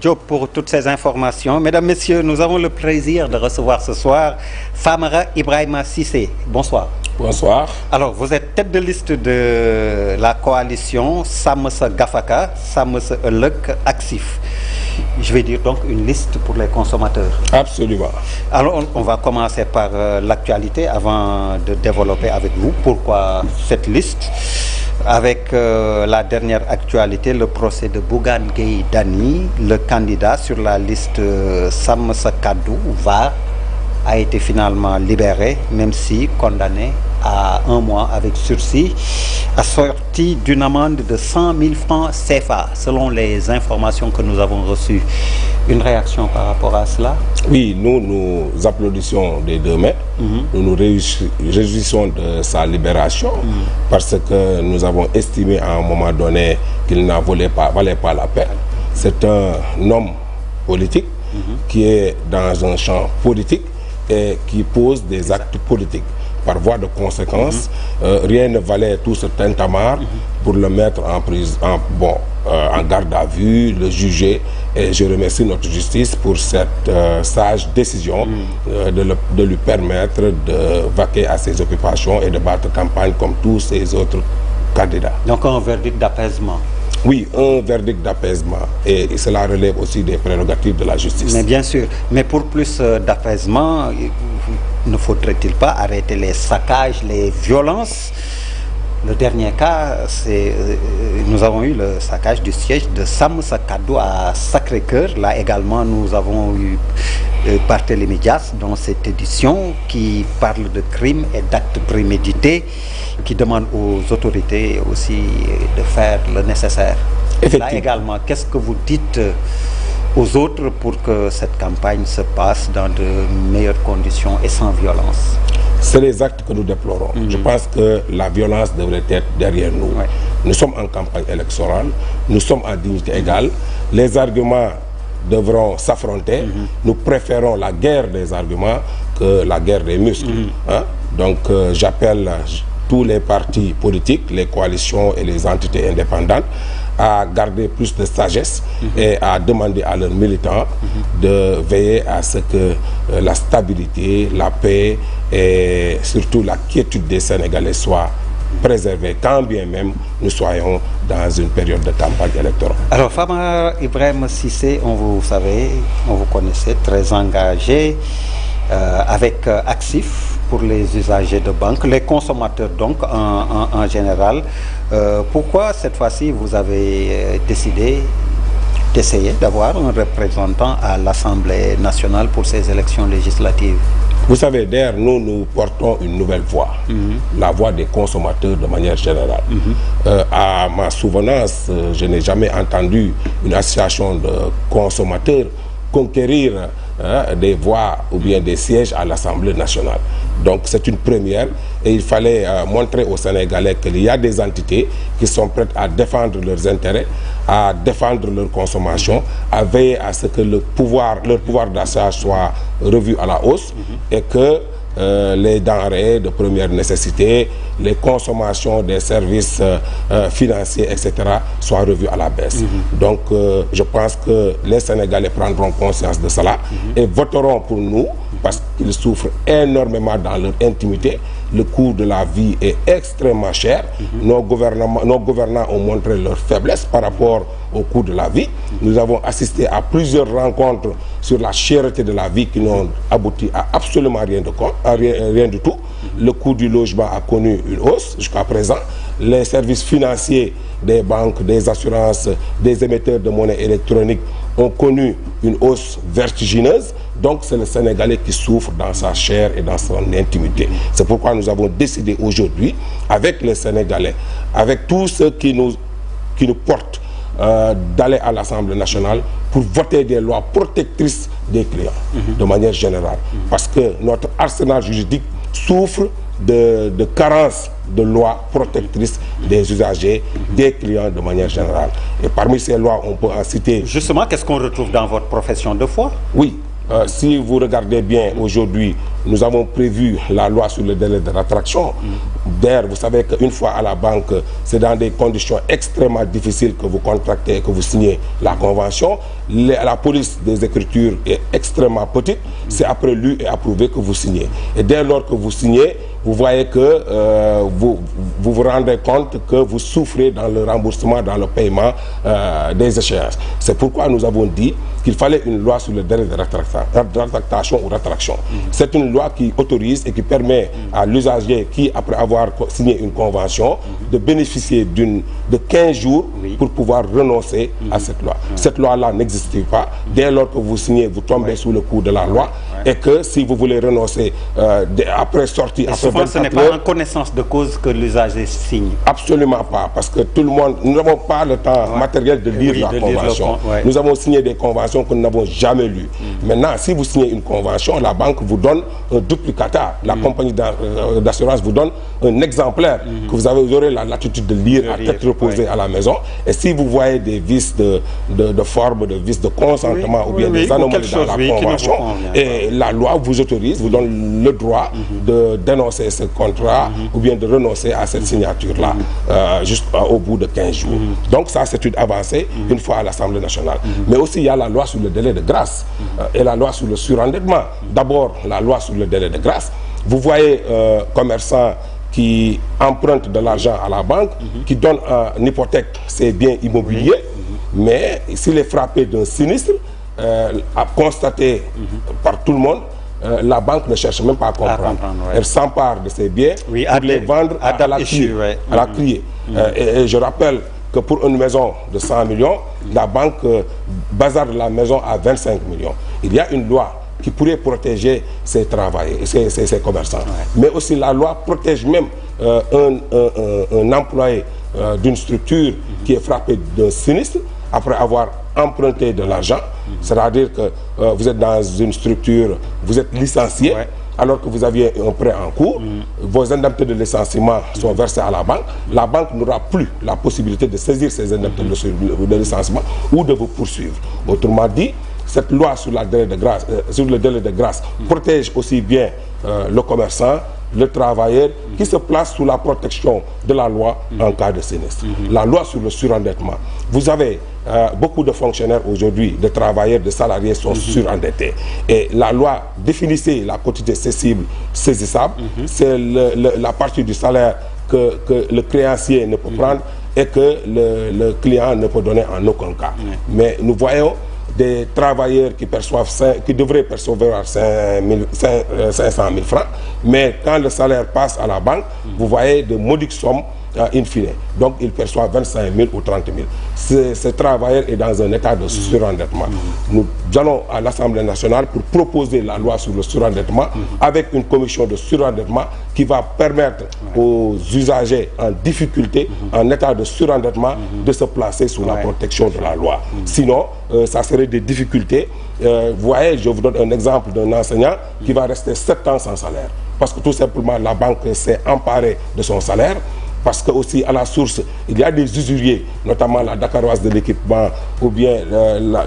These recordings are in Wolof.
Diop pour toutes ces informations. Mesdames, Messieurs, nous avons le plaisir de recevoir ce soir Famara Ibrahima Cissé. Bonsoir. Bonsoir. Alors, vous êtes tête de liste de la coalition Sàmm Sa Gafaka, Sàmm Sa Ëllëg Actif. Je vais dire donc une liste pour les consommateurs. Absolument. Alors, on va commencer par l'actualité avant de développer avec vous pourquoi cette liste. Avec la dernière actualité, le procès de Bougane Gueye Dany, le candidat sur la liste Sàmm Sa Kàddu VAR, a été finalement libéré, même si condamné à 1 mois avec sursis, assorti d'une amende de 100 000 francs CFA, selon les informations que nous avons reçues. Une réaction par rapport à cela? Oui, nous applaudissons des deux mains. Nous nous réjouissons de sa libération parce que nous avons estimé à un moment donné qu'il n'en valait pas la peine. C'est un homme politique qui est dans un champ politique et qui pose des actes politiques. Par voie de conséquence, rien ne valait tout ce tintamarre pour le mettre en prison, en garde à vue, le juger. Et je remercie notre justice pour cette sage décision de lui permettre de vaquer à ses occupations et de battre campagne comme tous ces autres candidats. Donc un verdict d'apaisement. Oui, un verdict d'apaisement. Et cela relève aussi des prérogatives de la justice. Mais bien sûr. Mais pour plus d'apaisement, ne faudrait-il pas arrêter les saccages, les violences? Le dernier cas, nous avons eu le saccage du siège de Sàmm Sa Kàddu à Sacré-Cœur. Là également, nous avons eu Barthélémy Dias dans cette édition qui parle de crimes et d'actes prémédités, qui demande aux autorités aussi de faire le nécessaire. Là également, qu'est-ce que vous dites aux autres pour que cette campagne se passe dans de meilleures conditions et sans violence? C'est les actes que nous déplorons. Je pense que la violence devrait être derrière nous. Ouais. Nous sommes en campagne électorale, nous sommes en dignité égale. Les arguments devront s'affronter. Nous préférons la guerre des arguments que la guerre des muscles. Donc j'appelle tous les partis politiques, les coalitions et les entités indépendantes à garder plus de sagesse et à demander à leurs militants de veiller à ce que la stabilité, la paix et surtout la quiétude des Sénégalais soient préservés, quand bien même nous soyons dans une période de campagne électorale. Alors Famara Ibrahima Cissé, on vous connaissait, très engagé avec Actif pour les usagers de banque, les consommateurs donc en général. Pourquoi cette fois-ci vous avez décidé d'essayer d'avoir un représentant à l'Assemblée nationale pour ces élections législatives? Vous savez, d'ailleurs, nous portons une nouvelle voix, la voix des consommateurs de manière générale. À ma souvenance, je n'ai jamais entendu une association de consommateurs conquérir des voix ou bien des sièges à l'Assemblée nationale. Donc c'est une première et il fallait montrer aux Sénégalais qu'il y a des entités qui sont prêtes à défendre leurs intérêts, à défendre leur consommation, à veiller à ce que leur pouvoir d'achat soit revu à la hausse et que les denrées de première nécessité, les consommations des services financiers, etc. soient revues à la baisse. Donc je pense que les Sénégalais prendront conscience de cela et voteront pour nous parce qu'ils souffrent énormément dans leur intimité. Le coût de la vie est extrêmement cher. Nos gouvernants ont montré leur faiblesse par rapport au coût de la vie. Nous avons assisté à plusieurs rencontres sur la cherté de la vie qui n'ont abouti à absolument rien du tout. Le coût du logement a connu une hausse jusqu'à présent. Les services financiers des banques, des assurances, des émetteurs de monnaie électronique ont connu une hausse vertigineuse. Donc c'est le Sénégalais qui souffre dans sa chair et dans son intimité. C'est pourquoi nous avons décidé aujourd'hui, avec les Sénégalais, avec tous ceux qui nous portent, d'aller à l'Assemblée nationale pour voter des lois protectrices des clients, de manière générale. Parce que notre arsenal juridique souffre de carence de lois protectrices des usagers, des clients de manière générale. Et parmi ces lois, on peut en citer... Justement, qu'est-ce qu'on retrouve dans votre profession de foi? Oui. Si vous regardez bien, aujourd'hui, nous avons prévu la loi sur le délai de rétractation D'ailleurs, vous savez qu'une fois à la banque, c'est dans des conditions extrêmement difficiles que vous contractez et que vous signez la convention. La police des écritures est extrêmement petite. C'est après lu et approuvé que vous signez. Et dès lors que vous signez, vous voyez que vous rendez compte que vous souffrez dans le remboursement, dans le paiement des échéances. C'est pourquoi nous avons dit qu'il fallait une loi sur le délai de rétractation ou rétraction. C'est une loi qui autorise et qui permet à l'usager qui, après avoir signé une convention, de bénéficier de 15 jours pour pouvoir renoncer à cette loi. Cette loi-là n'existe pas. Dès lors que vous signez, vous tombez sous le coup de la loi et que si vous voulez renoncer après sortie, après 24 ce n'est pas en connaissance de cause que l'usager signe. Absolument pas, parce que tout le monde, nous n'avons pas le temps matériel de lire la convention. Nous avons signé des conventions que nous n'avons jamais lues. Maintenant, si vous signez une convention, la banque vous donne un duplicata, la compagnie d'assurance vous donne un exemplaire que vous aurez la latitude de lire à tête reposée à la maison. Et si vous voyez des vices de forme, des vices de consentement ou bien des anomalies dans la convention, et la loi vous autorise, vous donne le droit de dénoncer ce contrat ou bien de renoncer à cette signature-là juste au bout de 15 jours. Donc ça, c'est une avancée une fois à l'Assemblée nationale. Mais aussi, il y a la loi sur le délai de grâce et la loi sur le surendettement. D'abord, la loi sur le délai de grâce. Vous voyez commerçants qui empruntent de l'argent à la banque, qui donnent en hypothèque ses biens immobiliers, mais s'il est frappé d'un sinistre, constaté par tout le monde, la banque ne cherche même pas à comprendre. Elle s'empare de ses biens pour les vendre à la criée. Et je rappelle que pour une maison de 100 millions, la banque bazarde la maison à 25 millions. Il y a une loi qui pourrait protéger ces travailleurs, ces commerçants. Mais aussi la loi protège même un employé d'une structure qui est frappé d'un sinistre après avoir emprunté de l'argent. C'est-à-dire que vous êtes dans une structure, vous êtes licencié, alors que vous aviez un prêt en cours, vos indemnités de licenciement sont versées à la banque n'aura plus la possibilité de saisir ces indemnités de licenciement ou de vous poursuivre. Autrement dit, cette loi sur le délai de grâce protège aussi bien le commerçant, le travailleur qui se place sous la protection de la loi en cas de sinistre. La loi sur le surendettement. Vous avez beaucoup de fonctionnaires aujourd'hui, de travailleurs, de salariés sont surendettés. Et la loi définissait la quantité cessible, saisissable. C'est la partie du salaire que le créancier ne peut prendre et que le client ne peut donner en aucun cas. Mais nous voyons des travailleurs qui devraient percevoir 500 000 francs, mais quand le salaire passe à la banque, vous voyez de modiques sommes in fine. Donc il perçoit 25 000 ou 30 000. Ce travailleur est dans un état de surendettement. Nous allons à l'Assemblée nationale pour proposer la loi sur le surendettement avec une commission de surendettement qui va permettre aux usagers en difficulté, en état de surendettement, de se placer sous la protection de la loi. Sinon, ça serait des difficultés. Vous voyez, je vous donne un exemple d'un enseignant qui va rester 7 ans sans salaire. Parce que tout simplement, la banque s'est emparée de son salaire. Parce que aussi à la source, il y a des usuriers, notamment la Dakaroise de l'équipement ou bien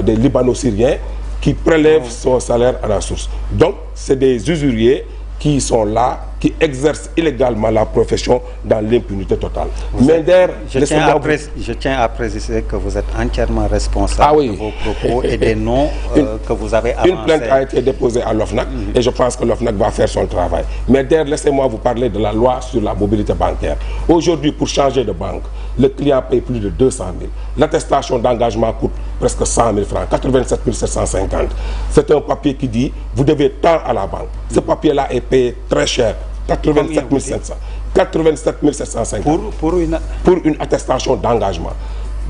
des Libano-Syriens qui prélèvent son salaire à la source. Donc, c'est des usuriers qui sont là, qui exercent illégalement la profession dans l'impunité totale. Je tiens à préciser que vous êtes entièrement responsable de vos propos et des noms que vous avez avancés. Une plainte a été déposée à l'OFNAC et je pense que l'OFNAC va faire son travail. Mais d'ailleurs, laissez-moi vous parler de la loi sur la mobilité bancaire. Aujourd'hui, pour changer de banque, le client paye plus de 200 000. L'attestation d'engagement coûte presque 100 000 francs, 87 750. C'est un papier qui dit, vous devez tant à la banque. Ce papier-là est payé très cher, 87 700. 87 750 pour une attestation d'engagement.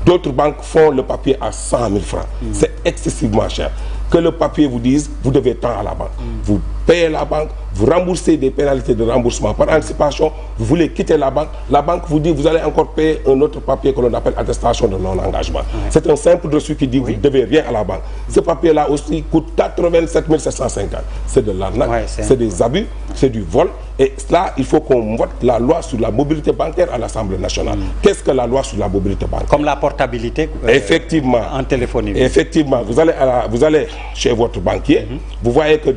D'autres banques font le papier à 100 000 francs. C'est excessivement cher. Que le papier vous dise, vous devez tant à la banque. Vous payez la banque, vous remboursez des pénalités de remboursement par anticipation, vous voulez quitter la banque vous dit, vous allez encore payer un autre papier que l'on appelle attestation de non-engagement. C'est un simple reçu qui dit, vous ne devez rien à la banque. Ce papier-là aussi coûte 87 750. C'est de l'arnaque, c'est des abus, c'est du vol. Et là, il faut qu'on vote la loi sur la mobilité bancaire à l'Assemblée nationale. Qu'est-ce que la loi sur la mobilité bancaire? Comme la portabilité effectivement, en téléphonie. Effectivement, vous allez chez votre banquier, vous voyez que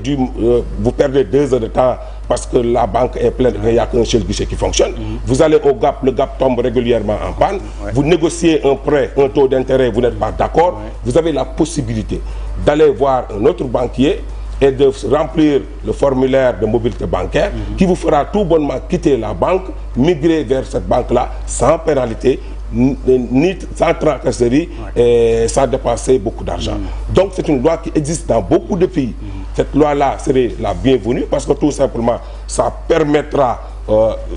vous perdez 2 heures de temps parce que la banque est pleine et il n'y a qu'un seul guichet qui fonctionne. Vous allez au GAP, le GAP tombe régulièrement en panne. Vous négociez un prêt, un taux d'intérêt, vous n'êtes pas d'accord. Vous avez la possibilité d'aller voir un autre banquier et de remplir le formulaire de mobilité bancaire qui vous fera tout bonnement quitter la banque, migrer vers cette banque-là sans pénalité, ni sans tracasserie et sans dépenser beaucoup d'argent. Donc c'est une loi qui existe dans beaucoup de pays. Cette loi-là serait la bienvenue parce que tout simplement ça permettra,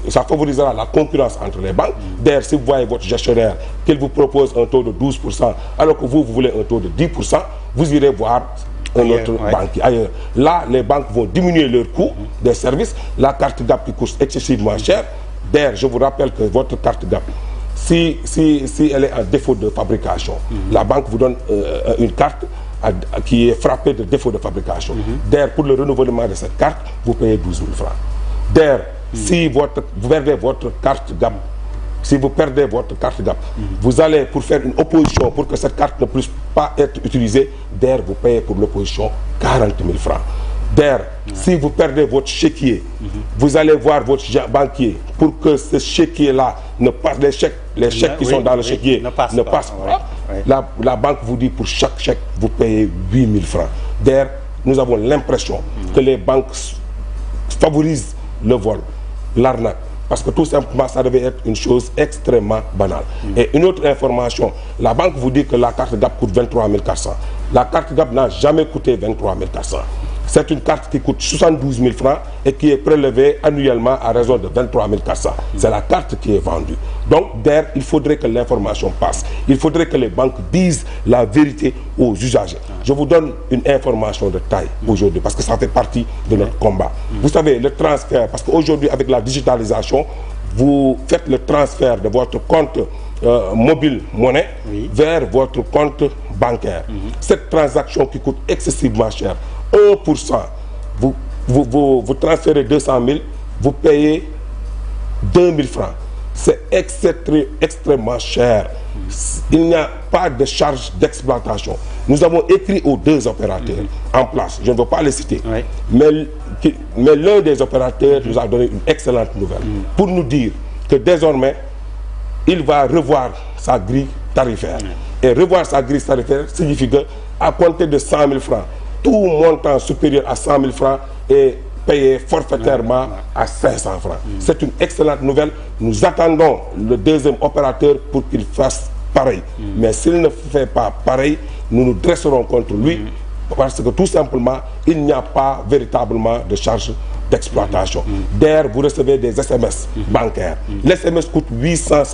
ça favorisera la concurrence entre les banques. D'ailleurs, si vous voyez votre gestionnaire qu'il vous propose un taux de 12% alors que vous voulez un taux de 10%, vous irez voir un autre banquier ailleurs. Là, les banques vont diminuer leur coût des services. La carte GAP qui coûte excessivement cher. D'ailleurs, je vous rappelle que votre carte GAP, si elle est en défaut de fabrication, la banque vous donne une carte qui est frappée de défaut de fabrication. D'ailleurs, pour le renouvellement de cette carte, vous payez 12 000 francs. D'ailleurs, si vous perdez votre carte GAP, vous allez pour faire une opposition pour que cette carte ne puisse pas être utilisée, d'ailleurs, vous payez pour l'opposition 40 000 francs. D'ailleurs, si vous perdez votre chéquier, vous allez voir votre banquier pour que ce chéquier-là ne passe, les chèques qui sont dans le chéquier ne passent pas. La banque vous dit pour chaque chèque, vous payez 8 000 francs. D'ailleurs, nous avons l'impression que les banques favorisent le vol, l'arnaque. Parce que tout simplement, ça devait être une chose extrêmement banale. Et une autre information, la banque vous dit que la carte GAP coûte 23 400. La carte GAP n'a jamais coûté 23 400. C'est une carte qui coûte 72 000 francs et qui est prélevée annuellement à raison de 23 400. C'est la carte qui est vendue. Donc, d'ailleurs, il faudrait que l'information passe. Il faudrait que les banques disent la vérité aux usagers. Je vous donne une information de taille aujourd'hui parce que ça fait partie de notre combat. Vous savez, le transfert, parce qu'aujourd'hui, avec la digitalisation, vous faites le transfert de votre compte mobile monnaie vers votre compte bancaire. Cette transaction qui coûte excessivement cher, 1%, vous transférez 200 000, vous payez 2 000 francs. C'est extrêmement cher. Il n'y a pas de charge d'exploitation. Nous avons écrit aux deux opérateurs en place, je ne veux pas les citer, mais l'un des opérateurs nous a donné une excellente nouvelle pour nous dire que désormais, il va revoir sa grille tarifaire. Et revoir sa grille tarifaire signifie qu'à compter de 100 000 francs, tout montant supérieur à 100 000 francs est payé forfaitairement à 500 francs. C'est une excellente nouvelle. Nous attendons le deuxième opérateur pour qu'il fasse pareil. Mais s'il ne fait pas pareil, nous nous dresserons contre lui parce que tout simplement, il n'y a pas véritablement de charge d'exploitation. D'ailleurs, vous recevez des SMS bancaires. L'SMS coûte 800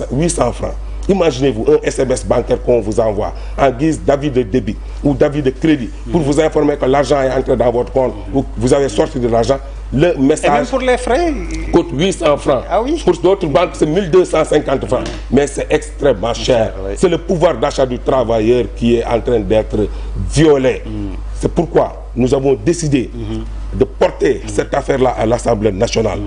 francs. Imaginez-vous un SMS bancaire qu'on vous envoie en guise d'avis de débit ou d'avis de crédit pour vous informer que l'argent est entré dans votre compte ou vous avez sorti de l'argent. Le message, et même pour les frais, coûte 800 francs. Ah oui. Pour d'autres banques, c'est 1250 francs. Mais c'est extrêmement cher. C'est le pouvoir d'achat du travailleur qui est en train d'être violé. C'est pourquoi nous avons décidé de porter cette affaire-là à l'Assemblée nationale.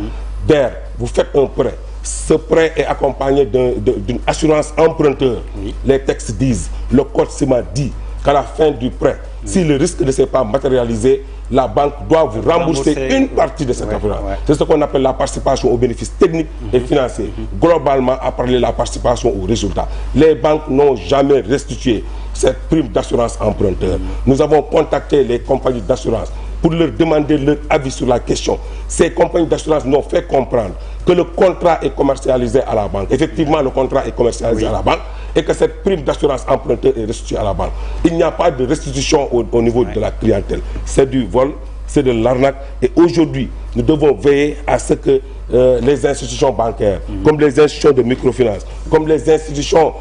D'ailleurs, vous faites un prêt. Ce prêt est accompagné d'une assurance emprunteur. Les textes disent, le code CIMA dit qu'à la fin du prêt, si le risque ne s'est pas matérialisé, la banque doit vous rembourser une partie de cette assurance. C'est ce qu'on appelle la participation aux bénéfices techniques et financiers. Globalement, à parler de la participation aux résultats. Les banques n'ont jamais restitué cette prime d'assurance emprunteur. Nous avons contacté les compagnies d'assurance pour leur demander leur avis sur la question. Ces compagnies d'assurance nous ont fait comprendre que le contrat est commercialisé à la banque. Effectivement, le contrat est commercialisé à la banque et que cette prime d'assurance emprunteur est restituée à la banque. Il n'y a pas de restitution au niveau de la clientèle. C'est du vol, c'est de l'arnaque. Et aujourd'hui, nous devons veiller à ce que les institutions bancaires, comme les institutions de microfinance, comme les institutions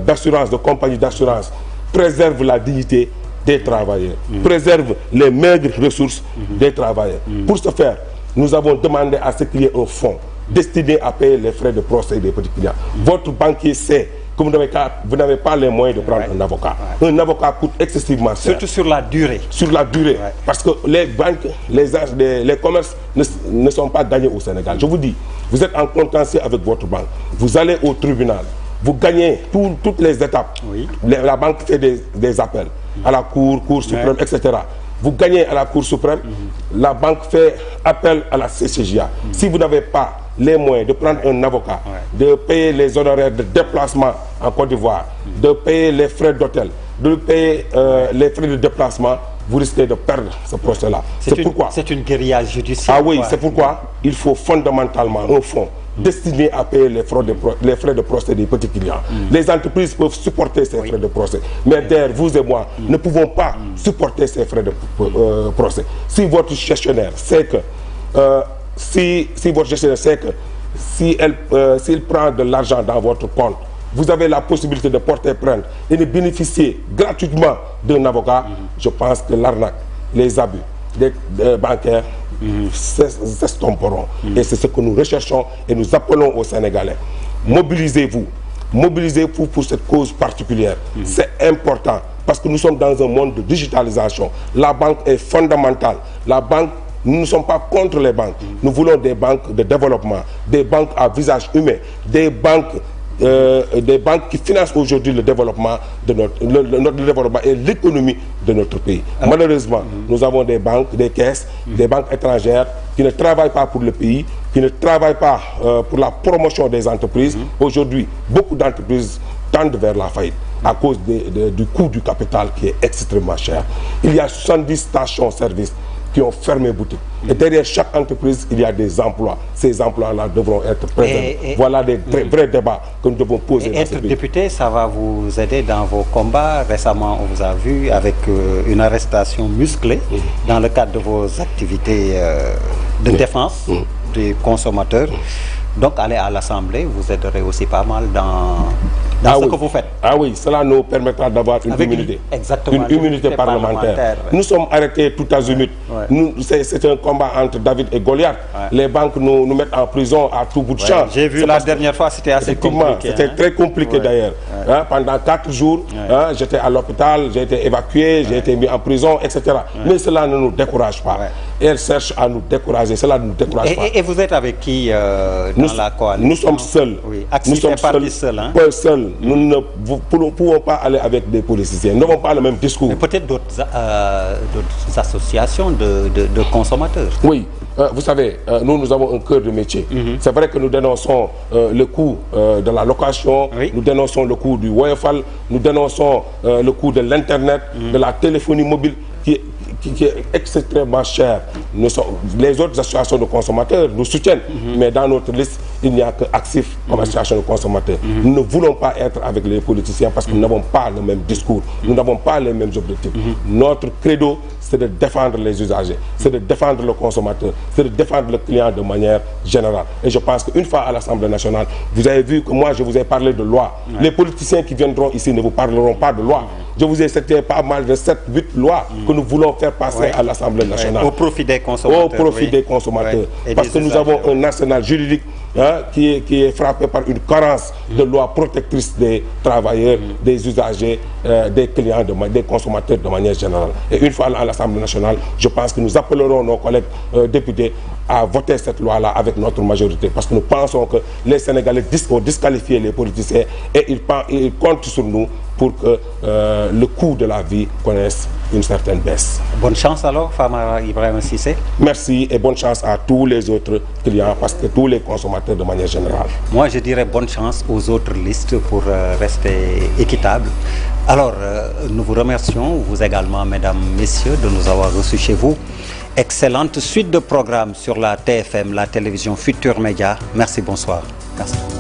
d'assurance, de compagnies d'assurance, préservent la dignité des travailleurs, préservent les maigres ressources des travailleurs. Pour ce faire, nous avons demandé à ce qu'il y ait un fonds destiné à payer les frais de procès des petits clients. Votre banquier sait que vous n'avez pas les moyens de prendre un avocat. Un avocat coûte excessivement cher. Surtout sur la durée. Sur la durée. Parce que les banques, les commerces ne sont pas gagnés au Sénégal. Je vous dis, vous êtes en contentieux avec votre banque. Vous allez au tribunal. Vous gagnez toutes les étapes. La banque fait des appels à la Cour suprême, etc. vous gagnez à la Cour suprême, la banque fait appel à la CCJA. Si vous n'avez pas les moyens de prendre un avocat, de payer les honoraires de déplacement en Côte d'Ivoire, de payer les frais d'hôtel, de payer les frais de déplacement, vous risquez de perdre ce procès-là. C'est pourquoi. C'est une guérilla judiciaire. Ah oui, c'est pourquoi il faut fondamentalement un fonds destiné à payer les frais de procès des petits clients. Les entreprises peuvent supporter ces frais de procès. Mais d'ailleurs, vous et moi ne pouvons pas supporter ces frais de procès. Si votre gestionnaire sait que, si votre gestionnaire sait que s'il prend de l'argent dans votre compte, vous avez la possibilité de porter plainte et de bénéficier gratuitement d'un avocat, je pense que l'arnaque, les abus des bancaires s'estomperont. Et c'est ce que nous recherchons et nous appelons aux Sénégalais. Mobilisez-vous. Mobilisez-vous pour cette cause particulière. C'est important parce que nous sommes dans un monde de digitalisation. La banque est fondamentale. La banque, nous ne sommes pas contre les banques. Nous voulons des banques de développement, des banques à visage humain, des banques qui financent aujourd'hui le développement de notre développement et l'économie de notre pays. Malheureusement, nous avons des banques, des caisses, des banques étrangères qui ne travaillent pas pour le pays, qui ne travaillent pas pour la promotion des entreprises. Aujourd'hui, beaucoup d'entreprises tendent vers la faillite à cause du coût du capital qui est extrêmement cher. Il y a 70 stations-service qui ont fermé boutique. Et derrière chaque entreprise, il y a des emplois. Ces emplois-là devront être présents. Voilà des vrais débats que nous devons poser. Et être député, ça va vous aider dans vos combats. Récemment, on vous a vu avec une arrestation musclée dans le cadre de vos activités de défense des consommateurs. Donc, aller à l'Assemblée vous aiderait aussi pas mal dans ce que vous faites. Ah oui, cela nous permettra d'avoir une immunité. Exactement. Une immunité parlementaire. Nous sommes arrêtés tout azimut. C'est un combat entre David et Goliath. Les banques nous mettent en prison à tout bout de champ. J'ai vu la dernière fois, c'était assez compliqué. C'était très compliqué d'ailleurs. Pendant 4 jours, j'étais à l'hôpital, j'ai été évacué, j'ai été mis en prison, etc. Mais cela ne nous décourage pas. Elles cherchent à nous décourager, cela ne nous décourage pas. Et vous êtes avec qui dans la coalition? Nous sommes seuls. Nous sommes seuls. Nous ne pouvons pas aller avec des politiciens. Nous n'avons pas le même discours. Mais peut-être d'autres associations de consommateurs. Oui. Vous savez, nous avons un cœur de métier. C'est vrai que nous dénonçons le coût de la location, nous dénonçons le coût du Woyofal, nous dénonçons le coût de l'Internet, de la téléphonie mobile qui est extrêmement cher. Les autres associations de consommateurs nous soutiennent, mais dans notre liste, il n'y a que Actif comme association de consommateurs. Nous ne voulons pas être avec les politiciens parce que nous n'avons pas le même discours, nous n'avons pas les mêmes objectifs. Notre credo, c'est de défendre les usagers, c'est de défendre le consommateur, c'est de défendre le client de manière générale. Et je pense qu'une fois à l'Assemblée nationale, vous avez vu que moi je vous ai parlé de loi. Les politiciens qui viendront ici ne vous parleront pas de loi. Je vous ai cité pas mal de 7-8 lois que nous voulons faire passer à l'Assemblée nationale. Au profit des consommateurs. Au profit des consommateurs. Parce que nous avons un arsenal juridique qui est frappé par une carence de lois protectrices des travailleurs, des usagers, des clients, des consommateurs de manière générale. Et une fois à l'Assemblée nationale, je pense que nous appellerons nos collègues députés à voter cette loi-là avec notre majorité. Parce que nous pensons que les Sénégalais ont disqualifié les politiciens et ils comptent sur nous pour que le coût de la vie connaisse une certaine baisse. Bonne chance alors, Famara Ibrahima Cissé. Merci et bonne chance à tous les autres clients, parce que tous les consommateurs de manière générale. Moi, je dirais bonne chance aux autres listes pour rester équitables. Alors, nous vous remercions, vous également, mesdames, messieurs, de nous avoir reçus chez vous. Excellente suite de programmes sur la TFM, la télévision Futur Média. Merci, bonsoir. Merci.